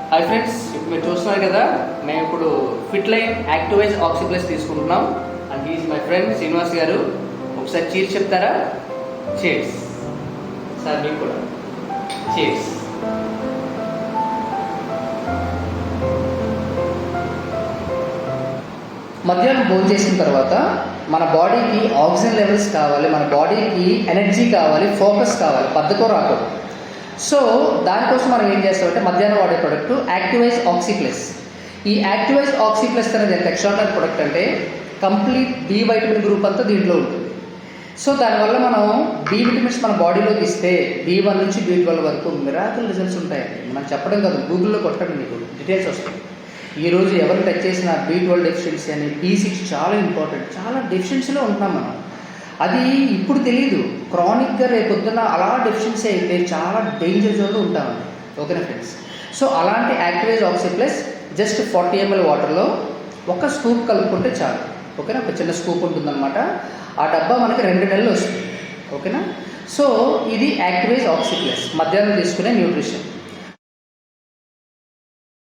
Hi friends, ఇప్పుడు మీరు చూస్తున్నారు కదా, మేము ఇప్పుడు ఫిట్ లైన్ యాక్టివైజ్ ఆక్సిప్లస్ తీసుకుంటున్నాం. And is my friend Srinivas గారు. ఒకసారి చీర్స్ చెప్తారా? చీర్స్ సార్, మీకు కూడా చీర్స్. మధ్యాహ్నం భోజనం చేసిన తర్వాత మన బాడీకి ఆక్సిజన్ లెవెల్స్ కావాలి, మన బాడీకి ఎనర్జీ కావాలి, ఫోకస్ కావాలి, బద్ధకం రాకూడదు. సో దానికోసం మనం ఏం చేస్తామంటే మధ్యాహ్నం వాడే ప్రొడక్ట్ యాక్టివైజ్ ఆక్సిప్లస్. ఈ యాక్టివైజ్ ఆక్సిప్లస్ అనేది ఎంత ఎక్స్ట్రాడినరీ ప్రొడక్ట్ అంటే కంప్లీట్ బి వైటమిన్ గ్రూప్ అంతా దీంట్లో ఉంటుంది. సో దానివల్ల మనం బి విటమిన్స్ మన బాడీలోకి ఇస్తే B1 నుంచి B12 వరకు మిరాకిల్ రిజల్ట్స్ ఉంటాయండి. మనం చెప్పడం కాదు, గూగుల్లో కొట్టండి, మీకు డీటెయిల్స్ వస్తాయి. ఈరోజు ఎవరు టచ్ చేసిన B12 డెఫిషియన్సీ అని, B6 చాలా ఇంపార్టెంట్. చాలా డెఫిషియన్సీలో ఉంటున్నాం మనం. అది ఇప్పుడు తెలియదు, క్రానిక్గా రేపొద్దున అలా డెఫిషియన్సీ అయితే చాలా డేంజర్ జోన్లో ఉంటామండి. ఓకేనా ఫ్రెండ్స్? సో అలాంటి యాక్టివైజ్ ఆక్సిప్లస్ జస్ట్ 40 ml వాటర్లో ఒక స్కూప్ కలుపుకుంటే చాలు. ఓకేనా? ఒక చిన్న స్కూప్ ఉంటుందన్నమాట. ఆ డబ్బా మనకి 2 నెలలు వస్తుంది. ఓకేనా? సో ఇది యాక్టివైజ్ ఆక్సిప్లస్ మధ్యాహ్నం తీసుకునే న్యూట్రిషన్.